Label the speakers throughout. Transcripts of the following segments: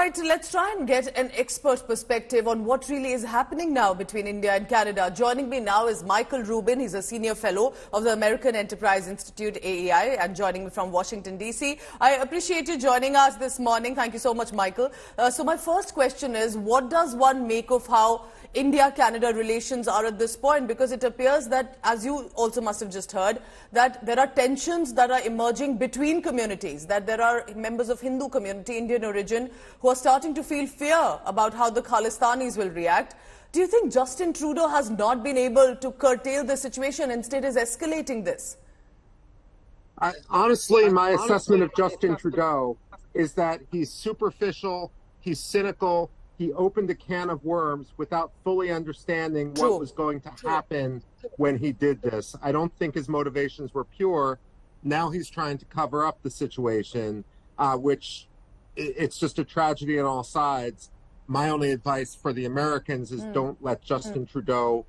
Speaker 1: right, let's try and get an expert perspective on what really is happening now between India and Canada. Joining me now is Michael Rubin. He's a senior fellow of the American Enterprise Institute, AEI, and joining me from Washington, D.C. I appreciate you joining us this morning. Thank you so much, Michael. So my first question is, what does one make of how India-Canada relations are at this point? Because it appears that, as you also must have just heard, that there are tensions that are emerging between communities, that there are members of Hindu community, Indian origin, who are starting to feel fear about how the Khalistanis will react. Do you think Justin Trudeau has not been able to curtail the situation, instead is escalating this?
Speaker 2: Honestly, my assessment of Justin Trudeau is that he's superficial, he's cynical, he opened a can of worms without fully understanding what was going to happen when he did this. I don't think his motivations were pure. Now he's trying to cover up the situation, which it's just a tragedy on all sides. My only advice for the Americans is don't let Justin Trudeau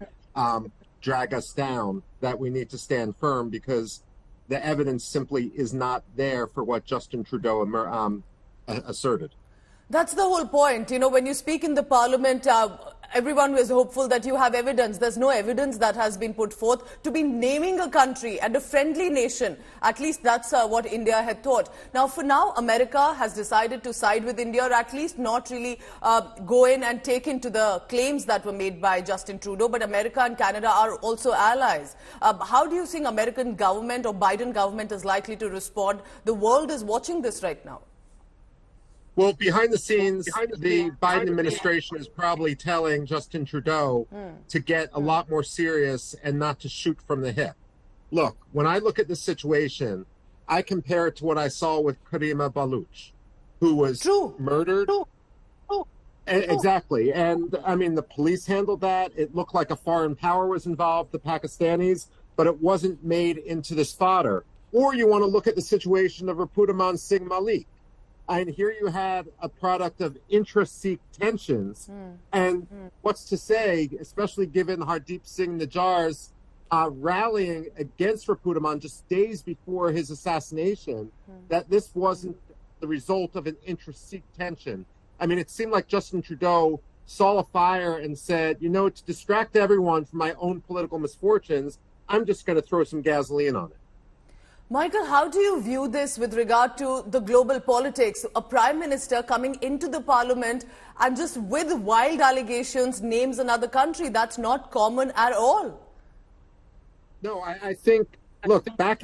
Speaker 2: drag us down, that we need to stand firm because the evidence simply is not there for what Justin Trudeau asserted.
Speaker 1: That's the whole point. You know, when you speak in the parliament, everyone was hopeful that you have evidence. There's no evidence that has been put forth to be naming a country and a friendly nation. At least that's what India had thought. Now, for now, America has decided to side with India, or at least not really go in and take into the claims that were made by Justin Trudeau. But America and Canada are also allies. How do you think American government or Biden government is likely to respond? The world is watching this right now.
Speaker 2: Well, behind the scenes, the Biden administration is probably telling Justin Trudeau to get a lot more serious and not to shoot from the hip. Look, when I look at this situation, I compare it to what I saw with Karima Baloch, who was murdered. Exactly. And I mean, the police handled that. It looked like a foreign power was involved, the Pakistanis, but it wasn't made into this fodder. Or you want to look at the situation of Rapudaman Singh Malik. And here you had a product of intra-Sikh tensions. And what's to say, especially given Hardeep Singh Nijjar's rallying against Rapudaman just days before his assassination, that this wasn't the result of an intra-Sikh tension. I mean, it seemed like Justin Trudeau saw a fire and said, you know, to distract everyone from my own political misfortunes, I'm just going to throw some gasoline on it.
Speaker 1: Michael, how do you view this with regard to the global politics? A prime minister coming into the parliament and just with wild allegations names another country. That's not common at all.
Speaker 2: No, I think, look, back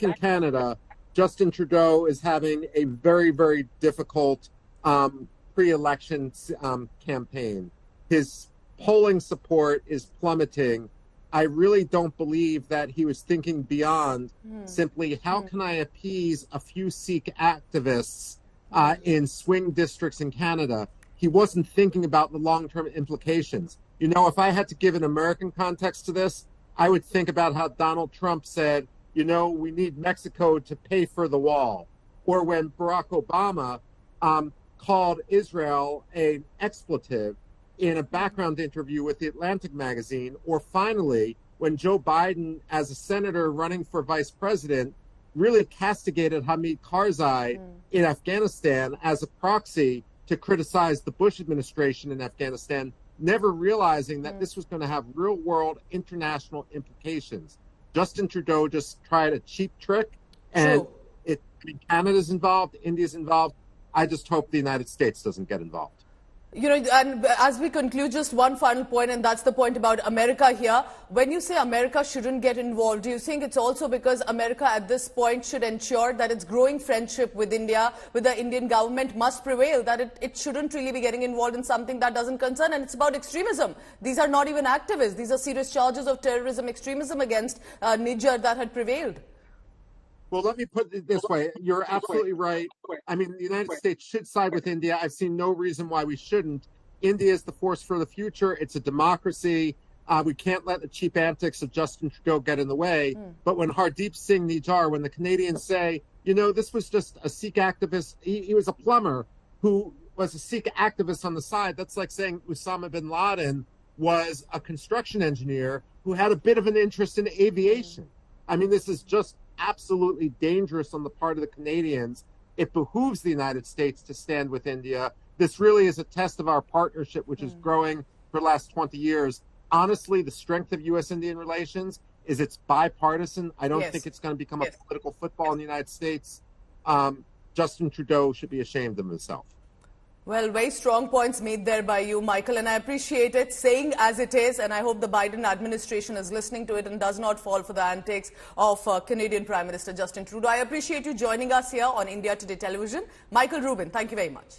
Speaker 2: in Canada, Justin Trudeau is having a very, very difficult pre-election campaign. His polling support is plummeting. I really don't believe that he was thinking beyond simply how can I appease a few Sikh activists in swing districts in Canada. He wasn't thinking about the long-term implications. You know, if I had to give an American context to this, I would think about how Donald Trump said, you know, we need Mexico to pay for the wall. Or when Barack Obama called Israel an expletive in a background interview with the Atlantic magazine, or finally, when Joe Biden, as a senator running for vice president, really castigated Hamid Karzai in Afghanistan as a proxy to criticize the Bush administration in Afghanistan, never realizing that this was going to have real-world international implications. Justin Trudeau just tried a cheap trick, and Canada's involved, India's involved. I just hope the United States doesn't get involved.
Speaker 1: You know, and as we conclude, just one final point, and that's the point about America here. When you say America shouldn't get involved, do you think it's also because America at this point should ensure that its growing friendship with India, with the Indian government, must prevail, that it shouldn't really be getting involved in something that doesn't concern? And it's about extremism. These are not even activists. These are serious charges of terrorism, extremism against Nijjar that had prevailed.
Speaker 2: Well, let me put it this way. You're absolutely right. I mean, the United States should side with India. I've seen no reason why we shouldn't. India is the force for the future. It's a democracy. We can't let the cheap antics of Justin Trudeau get in the way. But when Hardeep Singh Nijjar, when the Canadians say, you know, this was just a Sikh activist, he was a plumber who was a Sikh activist on the side. That's like saying Osama bin Laden was a construction engineer who had a bit of an interest in aviation. I mean, this is just absolutely dangerous on the part of the Canadians. it behooves the United States to stand with India. This really is a test of our partnership, which is growing for the last 20 years. Honestly, the strength of U.S.-Indian relations is it's bipartisan. I don't think it's going to become a political football in the United States. Justin Trudeau should be ashamed of himself.
Speaker 1: Well, very strong points made there by you, Michael, and I appreciate it, saying as it is, and I hope the Biden administration is listening to it and does not fall for the antics of Canadian Prime Minister Justin Trudeau. I appreciate you joining us here on India Today Television. Michael Rubin, thank you very much.